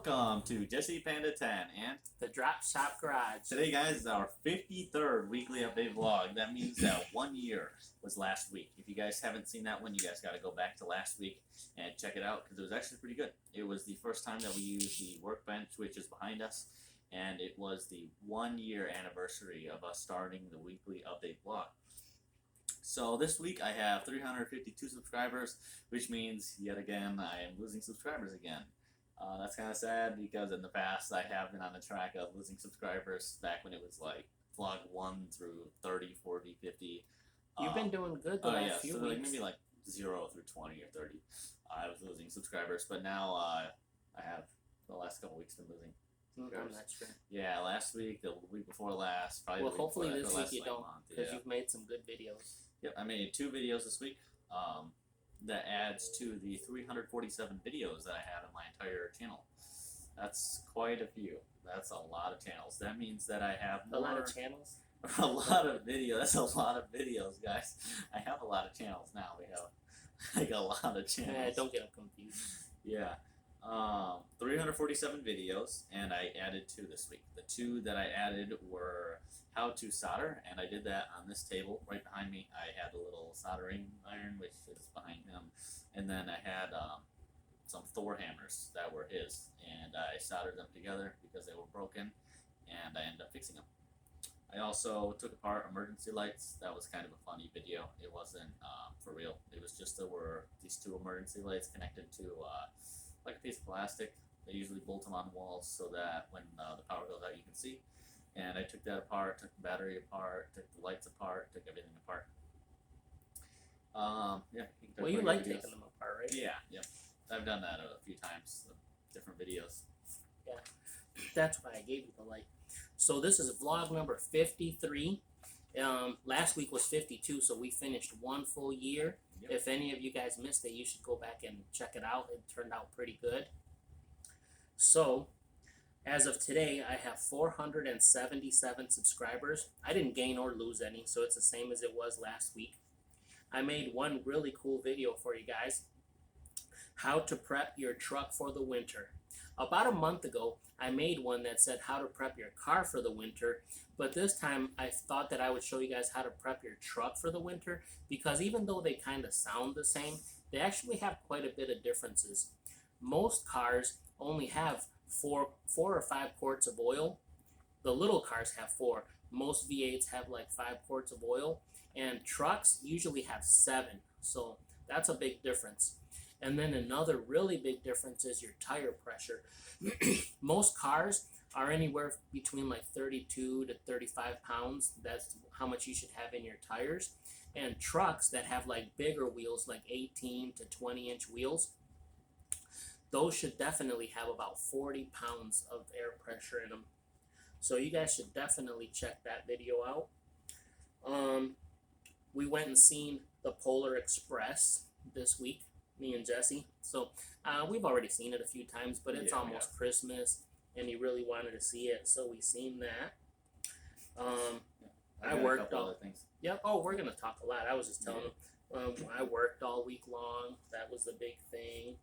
Welcome to Jesse Panda 10 and The Drop Shop Garage. today guys is our 53rd weekly update vlog. That means that 1 year was last week. If you guys haven't seen that one, you guys got to go back to last week and check it out because it was actually pretty good. It was the first time that we used the workbench, which is behind us, and it was the 1 year anniversary of us starting the weekly update vlog. So this week I have 352 subscribers, which means yet again I am losing subscribers again. That's kind of sad because in the past I have been on the track of losing subscribers back when it was like vlog 1 through 30, 40, 50. You've been doing good the last few so weeks. like maybe like 0 through 20 or 30. I was losing subscribers, but now I have the last couple weeks been losing subscribers. That's true. Yeah, last week, the week before last, probably Well, the week hopefully before this that, week last, you like, don't, month, because yeah. you've made some good videos. Yep, I made 2 videos this week. That adds to the 347 videos that I have in my entire channel. That's quite a few. That's a lot of channels. That means that I have A lot of channels. a lot of videos. That's a lot of videos, guys. I have a lot of channels now. We have like a lot of channels. Yeah, don't get them confused. Yeah. 347 videos, and I added 2 this week. The 2 that I added were how to solder, and I did that on this table right behind me. I had a little soldering iron, which is behind him, and then I had some Thor hammers that were his, and I soldered them together because they were broken, and I ended up fixing them. I also took apart emergency lights. That was kind of a funny video. It wasn't for real. It was just there were these 2 emergency lights connected to like a piece of plastic. They usually bolt them on walls so that when the power goes out you can see. And I took that apart, took the battery apart, took the lights apart, took everything apart. Yeah. Well, you like taking them apart, right? Yeah, yeah. I've done that a few times, different videos. Yeah. That's why I gave you the light. So this is vlog number 53. Last week was 52, so we finished 1 full year. Yep. If any of you guys missed it, you should go back and check it out. It turned out pretty good. So, as of today, I have 477 subscribers. I didn't gain or lose any, so it's the same as it was last week. I made one really cool video for you guys. How to prep your truck for the winter. About a month ago, I made one that said how to prep your car for the winter, but this time I thought that I would show you guys how to prep your truck for the winter, because even though they kind of sound the same, they actually have quite a bit of differences. Most cars only have four or 5 quarts of oil. The little cars have 4. Most V8s have like 5 quarts of oil, and trucks usually have 7. So that's a big difference. And then another really big difference is your tire pressure. Most cars are anywhere between like 32 to 35 pounds. That's how much you should have in your tires. And trucks that have like bigger wheels, like 18 to 20 inch wheels, those should definitely have about 40 pounds of air pressure in them. So you guys should definitely check that video out. We went and seen the Polar Express this week, me and Jesse. So we've already seen it a few times, but it's almost Christmas, and he really wanted to see it, so we seen that. I worked all. Things. Yep. Oh, we're gonna talk a lot. I was just telling him. I worked all week long. That was the big thing.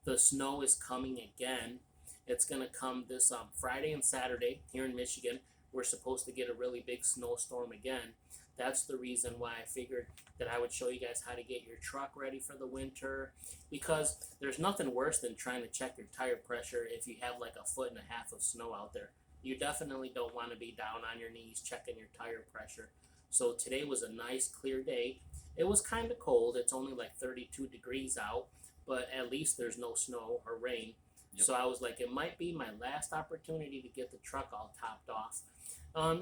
The snow is coming again. It's gonna come this Friday and Saturday here in Michigan. We're supposed to get a really big snowstorm again. That's the reason why I figured that I would show you guys how to get your truck ready for the winter, because there's nothing worse than trying to check your tire pressure if you have like 1.5 feet of snow out there. You definitely don't want to be down on your knees checking your tire pressure. So today was a nice clear day. It was kind of cold. It's only like 32 degrees out, but at least there's no snow or rain. Yep. So I was like, it might be my last opportunity to get the truck all topped off.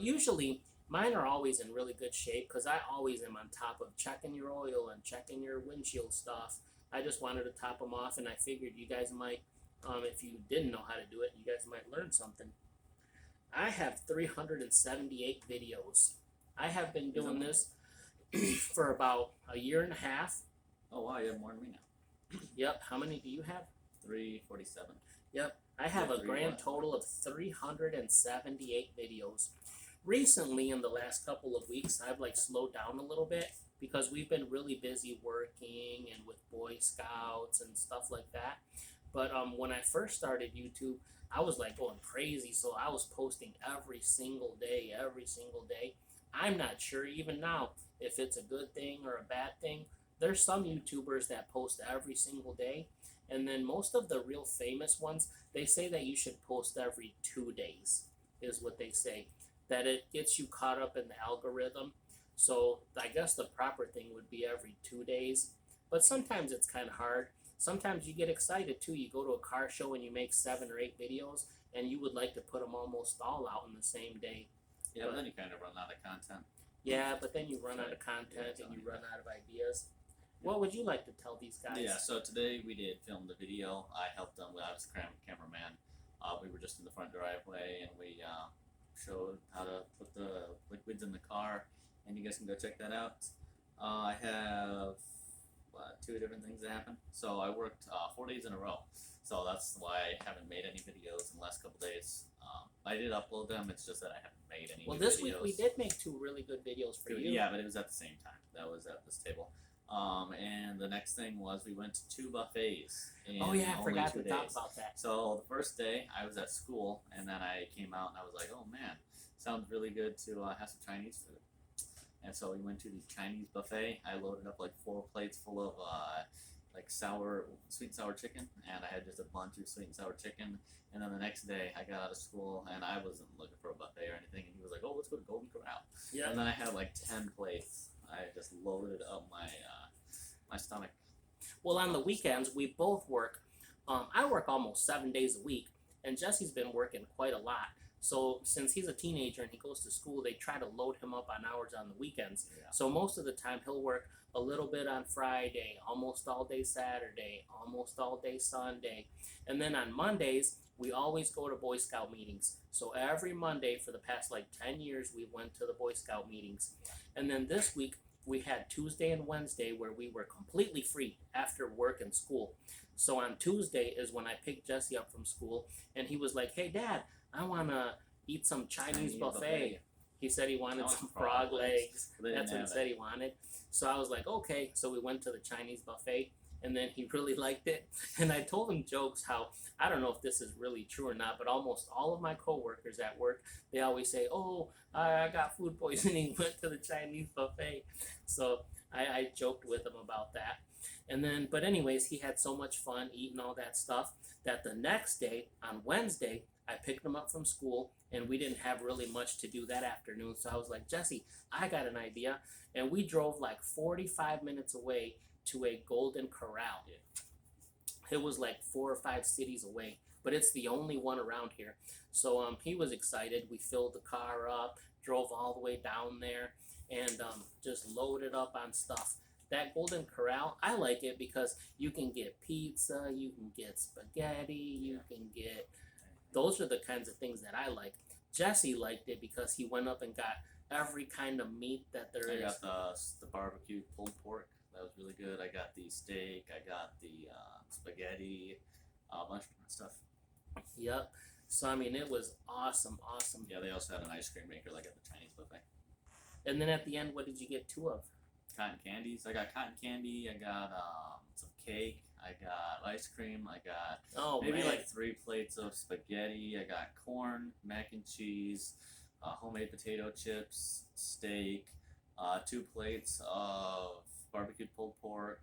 Usually mine are always in really good shape because I always am on top of checking your oil and checking your windshield stuff. I just wanted to top them off, and I figured you guys might, if you didn't know how to do it, you guys might learn something. I have 378 videos. I have been doing this for about 1.5 years. Oh wow, you have more than me now. Yep. How many do you have? 347. Yep. I have Yeah, a grand total of 378 videos. Recently, in the last couple of weeks, I've like slowed down a little bit because we've been really busy working and with Boy Scouts and stuff like that. But when I first started YouTube, I was like going crazy, so I was posting every single day, every single day. I'm not sure even now if it's a good thing or a bad thing. There's some YouTubers that post every single day, and then most of the real famous ones, they say that you should post every 2 days, is what they say. That it gets you caught up in the algorithm. So I guess the proper thing would be every 2 days. But sometimes it's kind of hard. Sometimes you get excited too. You go to a car show and you make 7 or 8 videos, and you would like to put them almost all out in the same day. Yeah, but then you kind of run out of content. Yeah, but then you run out of content and you run out of ideas. What would you like to tell these guys? Yeah, so today we did film the video. I helped them. I was cameraman. We were just in the front driveway and we showed how to put the liquids in the car, and you guys can go check that out. I have 2 different things that happened. So I worked 4 days in a row. So that's why I haven't made any videos in the last couple days. I did upload them. It's just that I haven't made any. Well, new this videos. week we did make 2 really good videos for you. Yeah, but it was at the same time. That was at this table. And the next thing was we went to 2 buffets. In Oh yeah, I only forgot 2 to talk days. about that. So the first day I was at school, and then I came out and I was like, oh man, sounds really good to have some Chinese food. And so we went to the Chinese buffet. I loaded up like 4 plates full of like sweet and sour chicken, and I had just a bunch of sweet and sour chicken. And then the next day I got out of school and I wasn't looking for a buffet or anything, and he was like, oh, let's go to Golden Corral. Yeah. And then I had like 10 plates. I just loaded up my stomach. Well, on the weekends we both work. I work almost 7 days a week, and Jesse's been working quite a lot. So since he's a teenager and he goes to school, they try to load him up on hours on the weekends. Yeah. So most of the time he'll work a little bit on Friday, almost all day Saturday, almost all day Sunday. And then on Mondays, we always go to Boy Scout meetings. So every Monday for the past like 10 years, we went to the Boy Scout meetings. And then this week, we had Tuesday and Wednesday where we were completely free after work and school. So on Tuesday is when I picked Jesse up from school, and he was like, hey, Dad, I want to eat some Chinese buffet. He said he wanted some frog legs. That's what he said he wanted. So I was like, okay. So we went to the Chinese buffet, and then he really liked it. And I told him jokes how, I don't know if this is really true or not, but almost all of my coworkers at work, they always say, oh, I got food poisoning, went to the Chinese buffet. So I joked with him about that. And then, but anyways, he had so much fun eating all that stuff that the next day, on Wednesday, I picked him up from school, and we didn't have really much to do that afternoon. So I was like, Jesse, I got an idea. And we drove like 45 minutes away to a Golden Corral. It was like 4 or 5 cities away, but it's the only one around here. So he was excited. We filled the car up, drove all the way down there, and just loaded up on stuff. That Golden Corral, I like it because you can get pizza, you can get spaghetti, you can get... Those are the kinds of things that I like. Jesse liked it because he went up and got every kind of meat that there is. I got the barbecue pulled pork. That was really good. I got the steak. I got the spaghetti. A bunch of different stuff. Yep. So, I mean, it was awesome. Yeah, they also had an ice cream maker like at the Chinese buffet. And then at the end, what did you get 2 of? Cotton candies. I got cotton candy. I got some cake. I got ice cream. I got maybe like 3 plates of spaghetti. I got corn, mac and cheese, homemade potato chips, steak, 2 plates of barbecued pulled pork.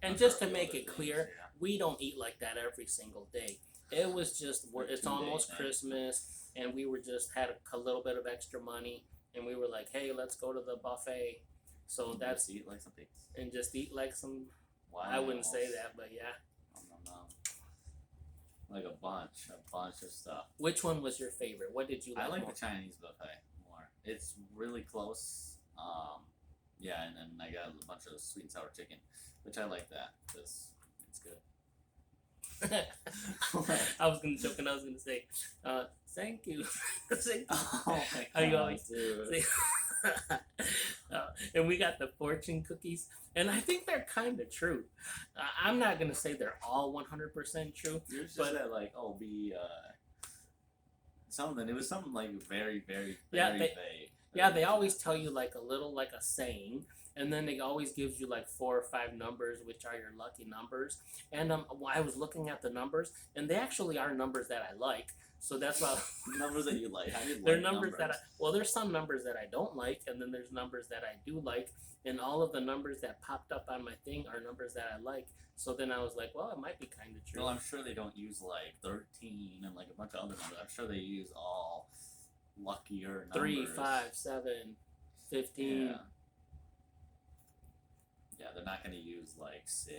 And just to make it clear, we don't eat like that every single day. It was just, it's almost Christmas, and we were just had a little bit of extra money, and we were like, hey, let's go to the buffet. So and that's eat like some pigs. And just eat like some. Wow. I wouldn't say that, but yeah. Like a bunch of stuff. Which one was your favorite? What did you like? I like more? the Chinese buffet more. It's really close. Yeah, and then I got a bunch of sweet and sour chicken, which I like that because it's good. I was gonna joke and I was gonna say, thank you. Thank you. Oh my How you God, always dude. say. And we got the fortune cookies, and I think they're kind of true. I'm not gonna say they're all 100% true. You're just but that like something. It was something like very, very, Yeah, very vague. Yeah, they always tell you like a little like a saying, and then they always gives you like 4 or 5 numbers, which are your lucky numbers. And I was looking at the numbers, and they actually are numbers that I like. So that's why Numbers that you like. How do you they're like numbers that numbers? there's some numbers that I don't like, and then there's numbers that I do like, and all of the numbers that popped up on my thing are numbers that I like. So then I was like, well, it might be kind of true. Well, I'm sure they don't use like 13 and like a bunch of other numbers. I'm sure they use all luckier numbers. 3, 5, 7, 15. Yeah. Yeah, they're not gonna use like 6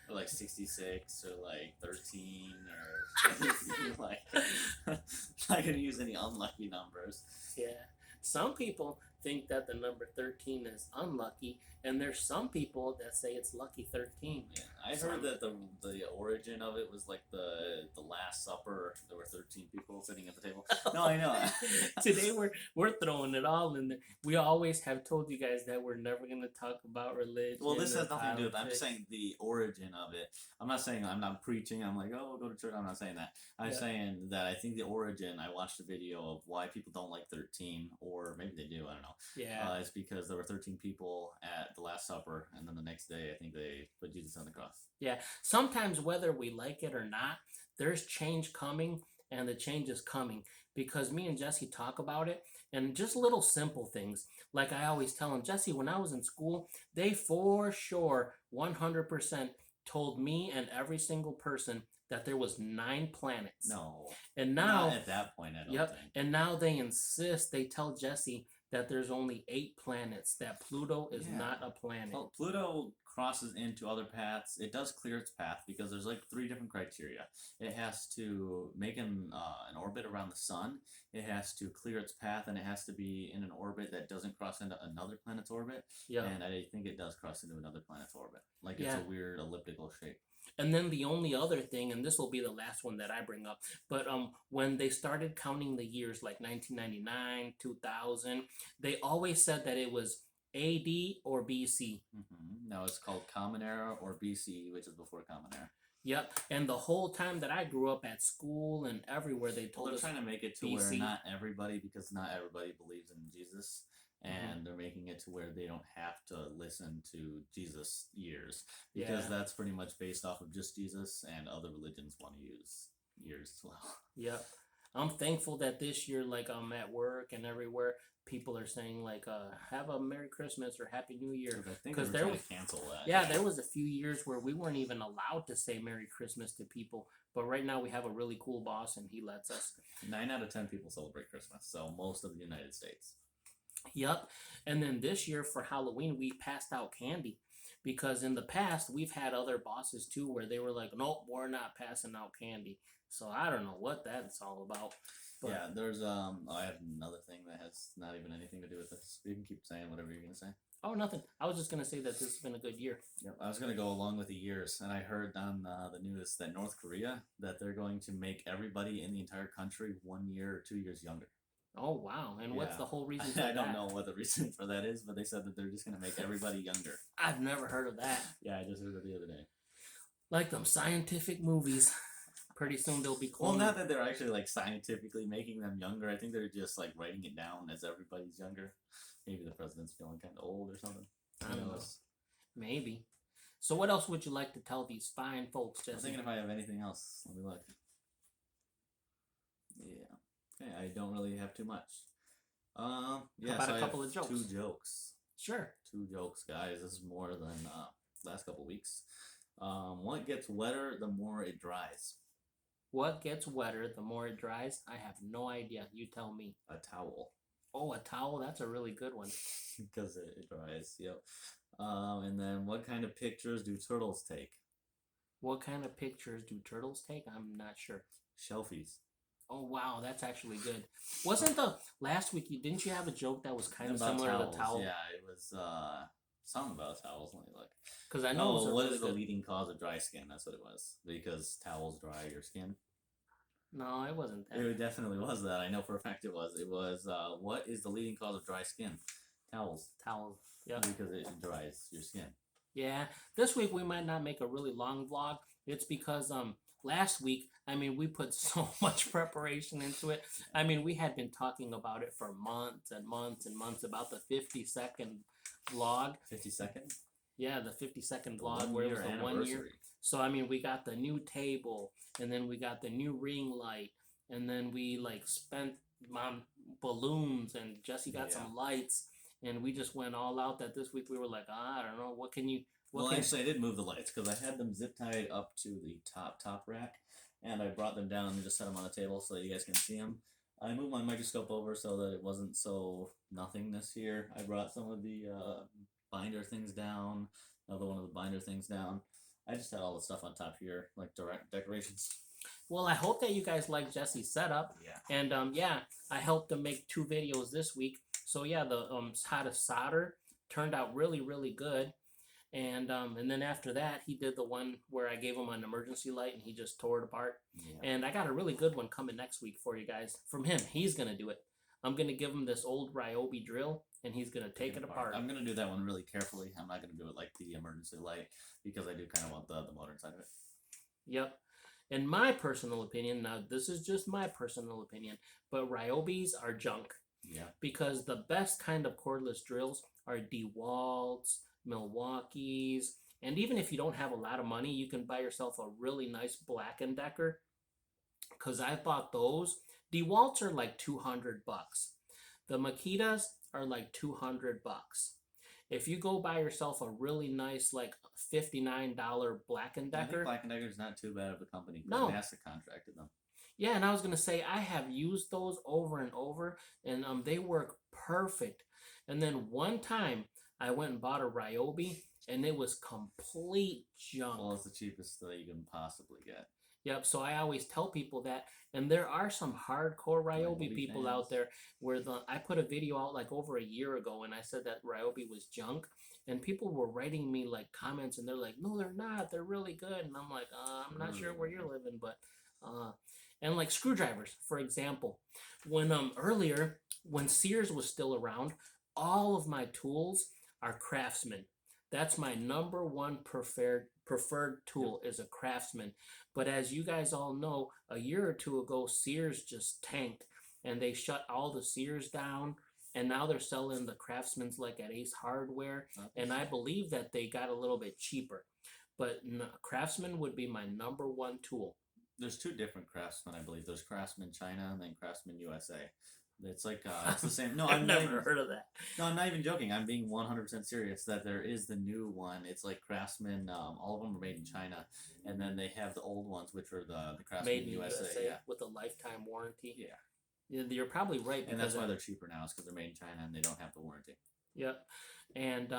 or like 66 or like 13 or like not gonna use any unlucky numbers. Yeah. Some people think that the number 13 is unlucky, and there's some people that say it's lucky 13. Yeah, I heard that the origin of it was like the Last Supper. There were 13 people sitting at the table. No, I know. Today we're throwing it all in there. We always have told you guys that we're never going to talk about religion. Well, this or has nothing to do with that. I'm just politics. saying the origin of it. I'm not saying I'm not preaching. I'm like, oh, go to church. I'm not saying that. I'm Yeah. saying that I think the origin, I watched a video of why people don't like 13, or maybe they do, I don't know. Yeah. It's because there were 13 people at the Last Supper, and then the next day, I think they put Jesus on the cross. Yeah. Sometimes whether we like it or not, there's change coming, and the change is coming because me and Jesse talk about it, and just little simple things. Like I always tell him, Jesse, when I was in school, they for sure 100% told me and every single person that there was 9 planets. No. And Not now, at that point, I don't yep, think. and now they insist, they tell Jesse that there's only 8 planets, that Pluto is Yeah. not a planet. Well, Pluto crosses into other paths. It does clear its path because there's like 3 different criteria. It has to make an orbit around the sun. It has to clear its path, and it has to be in an orbit that doesn't cross into another planet's orbit. Yeah. And I think it does cross into another planet's orbit. Like it's Yeah. a weird elliptical shape. And then the only other thing, and this will be the last one that I bring up, but when they started counting the years, like 1999, 2000, they always said that it was AD or BC. Now it's called Common Era or BC, which is before Common Era. Yep. And the whole time that I grew up at school and everywhere, they Well, told they're us trying to make it to where BC. not everybody, because not everybody believes in Jesus, and they're making it to where they don't have to listen to Jesus years, because Yeah. that's pretty much based off of just Jesus, and other religions want to use years as well. Yep. I'm thankful that this year, like I'm at work and everywhere, people are saying like, "Have a Merry Christmas" or "Happy New Year." 'Cause I think 'Cause they there were trying was- to cancel that. Yeah, there was a few years where we weren't even allowed to say Merry Christmas to people, but right now we have a really cool boss and he lets us. 9 out of 10 people celebrate Christmas, so most of the United States. Yep. And then this year for Halloween, we passed out candy because in the past we've had other bosses too where they were like, "Nope, we're not passing out candy." So I don't know what that's all about. But Yeah, there's I have another thing that has not even anything to do with this. You can keep saying whatever you're gonna say. oh, nothing. I was just gonna say that this has been a good year. Yep, I was gonna go along with the years, and I heard on the news that North Korea, that they're going to make everybody in the entire country 1 year or 2 years younger. Oh wow! And what's Yeah. the whole reason for I don't that? know what the reason for that is, but they said that they're just gonna make everybody younger. I've never heard of that. Yeah, I just heard it the other day. Like them scientific movies. Pretty soon they'll be cloning. Well, not that they're actually like scientifically making them younger. I think they're just like writing it down as everybody's younger. Maybe the president's feeling kind of old or something. I Who don't know. knows? Maybe. So what else would you like to tell these fine folks, I'm Jesse? thinking if I have anything else. Let me look. Yeah. Okay, I don't really have too much. Yeah. about so a I couple have of jokes? 2 jokes. Sure. 2 jokes, guys. This is more than last couple weeks. What gets wetter the more it dries? What gets wetter the more it dries? I have no idea. You tell me. A towel. Oh, a towel? That's a really good one. Because it dries. Yep. And then what kind of pictures do turtles take? What kind of pictures do turtles take? I'm not sure. Selfies. Oh wow, that's actually good. Wasn't the last week didn't you have a joke that was kind of About similar towels. to the towel? Yeah, it was something about towels. Let me look. Because I know it was a what really is the good. leading cause of dry skin? That's what it was. Because towels dry your skin. No, it wasn't that. It definitely was that. I know for a fact it was. It was what is the leading cause of dry skin? Towels. Towel. Yeah. Because it dries your skin. Yeah. This week we might not make a really long vlog. It's because last week, I mean, we put so much preparation into it. I mean, we had been talking about it for months and months and months about the 50-second vlog. 52nd? Yeah, the 50-second The vlog 1 where it year was the 1 year. anniversary. So I mean, we got the new table, and then we got the new ring light, and then we like spent on balloons, and Jesse got some lights, and we just went all out. That this week we were like, I don't know, what can you? What Well, can actually, I did move the lights because I had them zip tied up to the top rack, and I brought them down and just set them on the table so that you guys can see them. I moved my microscope over so that it wasn't so nothingness here. I brought some of the binder things down, another one of the binder things down. I just had all the stuff on top here, like direct decorations. Well, I hope that you guys like Jesse's setup. Yeah. And yeah, I helped him make 2 videos this week. So yeah, the how to solder turned out really, really good. And then after that, he did the one where I gave him an emergency light and he just tore it apart. Yeah. And I got a really good one coming next week for you guys from him. He's gonna do it. I'm gonna give him this old Ryobi drill and he's gonna take it apart. I'm gonna do that one really carefully. I'm not gonna do it like the emergency light because I do kind of want the motor inside of it. Yep. In my personal opinion, now this is just my personal opinion, but Ryobis are junk. Yeah. Because the best kind of cordless drills are DeWalt's, Milwaukee's, and even if you don't have a lot of money, you can buy yourself a really nice Black & Decker. Because I've bought those. DeWalt's are like $200. The Makitas are like $200. If you go buy yourself a really nice like $59 Black & I think Decker, Black & Decker's not too bad of a company. No. NASA contracted them. yeah, and I was gonna say I have used those over and over, and they work perfect. And then one time I went and bought a Ryobi, and it was complete junk. Well, it's the cheapest that you can possibly get. Yep. So I always tell people that, and there are some hardcore Ryobi Ryobi people fans. out there where I put a video out like over a year ago, and I said that Ryobi was junk, and people were writing me like comments, and they're like, "No, they're not. They're really good." And I'm like, "I'm not sure where you're living, but." And like screwdrivers, for example, when earlier when Sears was still around, all of my tools are Craftsman. That's my number one preferred tool is a Craftsman. But as you guys all know, a year or two ago, Sears just tanked, and they shut all the Sears down, and now they're selling the Craftsmans like at Ace Hardware, and I believe that they got a little bit cheaper. But Craftsman would be my number one tool. There's 2 different Craftsman, I believe. There's Craftsman China and then Craftsman USA. It's like it's the same. No, I've I'm never not even, heard of that. No, I'm not even joking. I'm being 100% serious. That there is the new one. It's like Craftsman. All of them are made in China, and then they have the old ones, which are the Craftsman Made in USA. USA Yeah. with a lifetime warranty. Yeah. You're probably right. And that's because why they're cheaper now, is because they're made in China and they don't have the warranty. Yep. And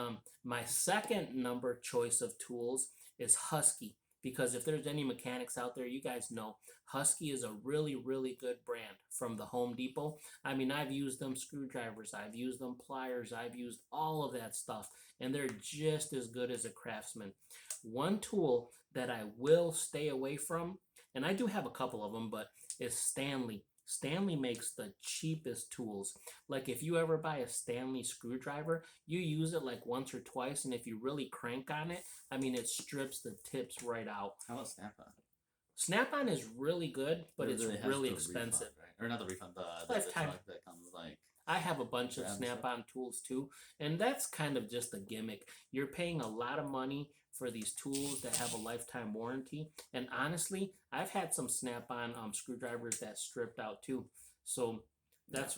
my second number choice of tools is Husky. Because if there's any mechanics out there, you guys know Husky is a really, really good brand from the Home Depot. I mean, I've used them screwdrivers, I've used them pliers, I've used all of that stuff, and they're just as good as a Craftsman. One tool that I will stay away from, and I do have a couple of them, but is Stanley. Stanley makes the cheapest tools. Like if you ever buy a Stanley screwdriver, you use it like once or twice, and if you really crank on it, I mean, it strips the tips right out. How about Snap-on? Snap-on is really good, but it's It has really the expensive. refund, right? Or not the refund, the Lifetime. truck that comes like. I have a bunch of Grab Snap-on tools too, and that's kind of just a gimmick. You're paying a lot of money for these tools that have a lifetime warranty, and honestly, I've had some Snap-on screwdrivers that stripped out too. So that's,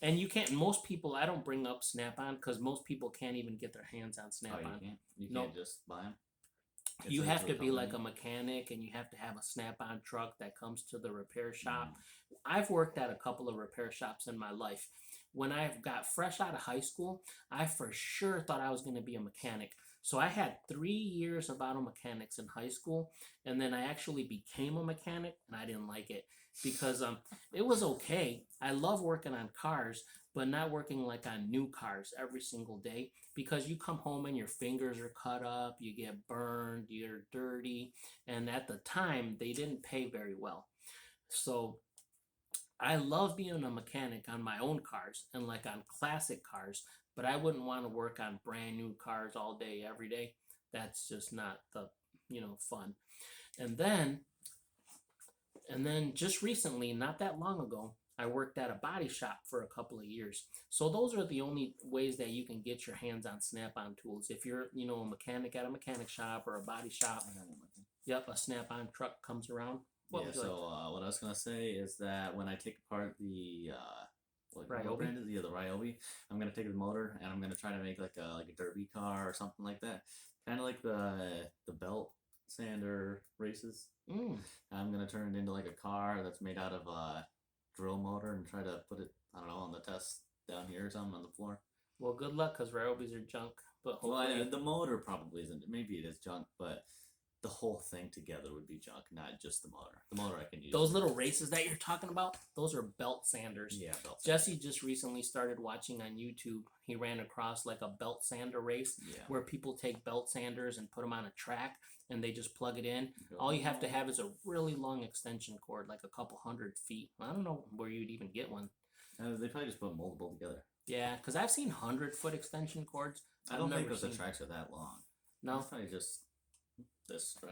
and you can't. Most people, I don't bring up Snap-on because most people can't even get their hands on Oh, Snap-on. you No. can't just buy them. You have to be like a mechanic, and you have to have a Snap-on truck that comes to the repair shop. I've worked at a couple of repair shops in my life. When I got fresh out of high school, I for sure thought I was going to be a mechanic. So I had 3 years of auto mechanics in high school, and then I actually became a mechanic, and I didn't like it because it was okay. I love working on cars, but not working like on new cars every single day, because you come home and your fingers are cut up, you get burned, you're dirty, and at the time they didn't pay very well. So I love being a mechanic on my own cars and like on classic cars, but I wouldn't want to work on brand new cars all day every day. That's just not the fun. And then And then just recently, not that long ago, I worked at a body shop for a couple of years. So those are the only ways that you can get your hands on Snap-on tools. If you're, a mechanic at a mechanic shop or a body shop, yep, a Snap-on truck comes around. What Yeah. would you like? So what I was gonna say is that when I take apart the what Ryobi? brand is it? Yeah, the Ryobi. I'm gonna take the motor and I'm gonna try to make like a derby car or something like that. Kind of like the belt sander races. Mm. I'm gonna turn it into like a car that's made out of a drill motor and try to put it, I don't know, on the test down here or something on the floor. Well, good luck, because Ryobis are junk. But Well, hopefully, the motor probably isn't. Maybe it is junk, but the whole thing together would be junk, not just the motor. The motor I can use. those little races that you're talking about, those are belt sanders. Yeah, belt. Jesse just recently started watching on YouTube. He ran across like a belt sander race Yeah. where people take belt sanders and put them on a track and they just plug it in. All you have to have is a really long extension cord, like a couple 100 feet. I don't know where you'd even get one. They probably just put multiple together. Yeah, because I've seen 100-foot extension cords. I don't think never that the seen- tracks are that long. No. It's probably just this stretch.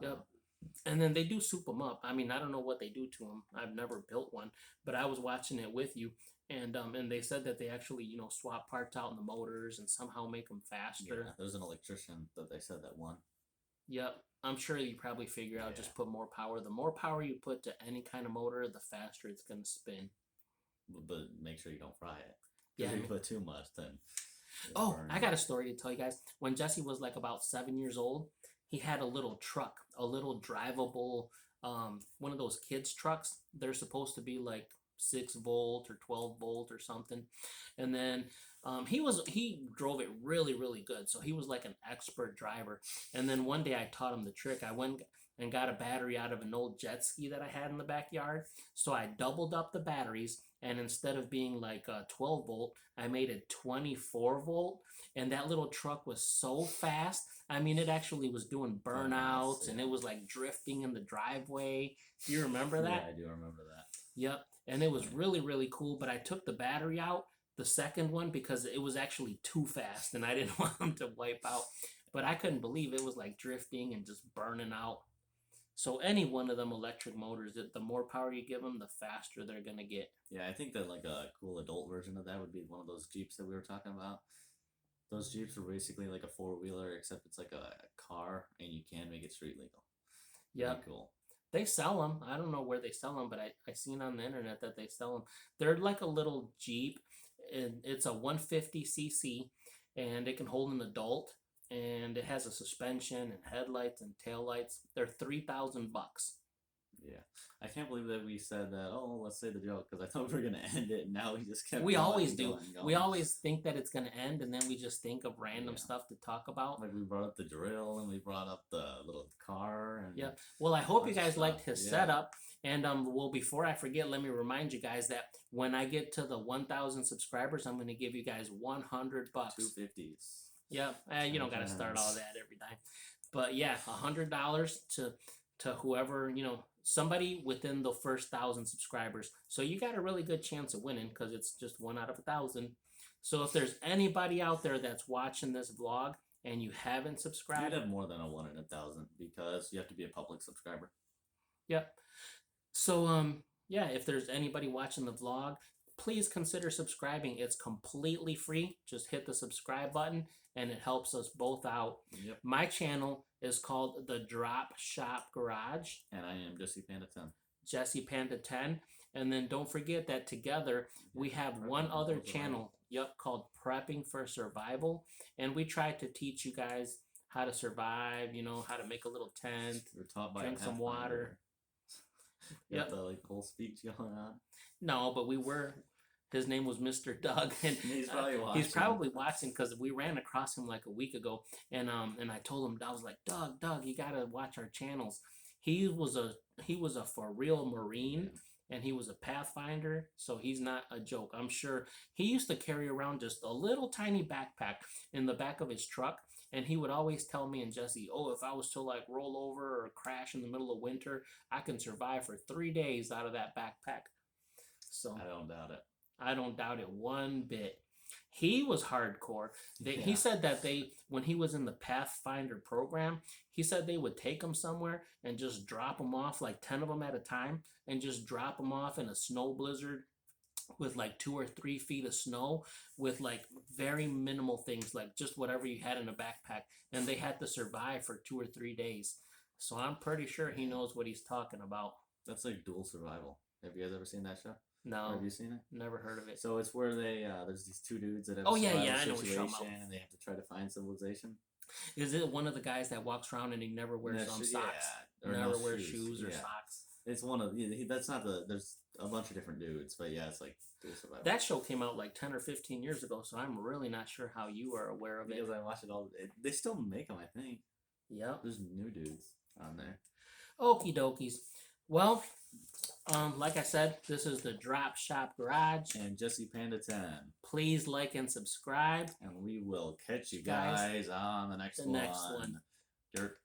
Yep. And then they do soup them up. I mean, I don't know what they do to them. I've never built one, but I was watching it with you, and they said that they actually swap parts out in the motors and somehow make them faster. Yeah, there's an electrician that they said that won. Yep. I'm sure you probably figure out just put more power. The more power you put to any kind of motor, the faster it's gonna spin. But make sure you don't fry it. Yeah. If you put too much, then. Oh, burn. I got a story to tell you guys. When Jesse was like about 7 years old, he had a little truck, a little drivable, one of those kids trucks. They're supposed to be like 6 volt or 12 volt or something. And then he drove it really, really good. So he was like an expert driver. And then one day I taught him the trick. I went and got a battery out of an old jet ski that I had in the backyard. So I doubled up the batteries, and instead of being like a 12 volt, I made it 24 volt. And that little truck was so fast. I mean, it actually was doing burnouts, and it was like drifting in the driveway. Do you remember that? Yeah, I do remember that. Yep. And it was really, really cool. But I took the battery out, the second one, because it was actually too fast and I didn't want them to wipe out. But I couldn't believe it was like drifting and just burning out. So any one of them electric motors, the more power you give them, the faster they're going to get. Yeah, I think that like a cool adult version of that would be one of those Jeeps that we were talking about. Those Jeeps are basically like a four-wheeler, except it's like a car, and you can make it street legal. Yeah. Pretty cool. They sell them. I don't know where they sell them, but I seen on the internet that they sell them. They're like a little Jeep, and it's a 150cc, and it can hold an adult, and it has a suspension and headlights and taillights. They're $3,000. Yeah, I can't believe that we said that. Oh, let's say the joke, because I thought we were gonna end it, and now we just kept. We going always and do. going and We going. always think that it's gonna end, and then we just think of random Yeah. stuff to talk about. Like we brought up the drill, and we brought up the little car, and Yeah. Well, I hope you Bunch of guys liked stuff, his yeah. setup. And well, before I forget, let me remind you guys that when I get to the 1,000 subscribers, I'm going to give you guys $100. 250s. Yeah, you don't got to start all that every time. But yeah, $100 to whoever, somebody within the first 1,000 subscribers. So you got a really good chance of winning, because it's just 1 out of 1,000. So if there's anybody out there that's watching this vlog and you haven't You'd subscribed, have more than a 1 in 1,000 because you have to be a public subscriber. yep. So yeah, if there's anybody watching the vlog, please consider subscribing. It's completely free. Just hit the subscribe button and it helps us both out. Yep. My channel is called The Drop Shop Garage, And I am Jesse Panda 10. Jesse Panda 10. And then don't forget that together we have one Prepping other for channel, called Prepping for Survival. And we try to teach you guys how to survive, how to make a little tent. We're taught by Drink a some water. You Yep. got the like whole speech going on. No, but his name was Mr. Doug, and He's probably watching. he's probably watching, because we ran across him like a week ago, and I told him, I was like, Doug, you gotta watch our channels. He was a for real Marine, and he was a Pathfinder, so he's not a joke. I'm sure he used to carry around just a little tiny backpack in the back of his truck, and he would always tell me and Jesse, oh, if I was to like roll over or crash in the middle of winter, I can survive for 3 days out of that backpack. So I don't doubt it. I don't doubt it one bit. He was hardcore. He Yeah. said that when he was in the Pathfinder program, he said they would take him somewhere and just drop him off, like 10 of them at a time, and just drop him off in a snow blizzard with like 2 or 3 feet of snow with like very minimal things, like just whatever you had in a backpack, and they had to survive for 2 or 3 days. So I'm pretty sure he knows what he's talking about. That's like dual survival. Have you guys ever seen that show? Or No, have you seen it? never heard of it. So it's where they there's these two dudes that have Oh, a yeah, survival yeah, I know what you're talking situation about. and they have to try to find civilization. Is it one of the guys that walks around and he never wears No socks? yeah, or Never no wears shoes or yeah. socks. It's one of that's not the there's a bunch of different dudes, but yeah, it's like dual survival. That show came out like 10 or 15 years ago, so I'm really not sure how you are aware of it. because I watch it all. They still make them, I think. Yep. There's new dudes on there. Okie dokies. Well, like I said, this is the Drop Shop Garage. And Jesse Panda 10. Please like and subscribe. And we will catch you Guys, guys on the next the next one. Dirt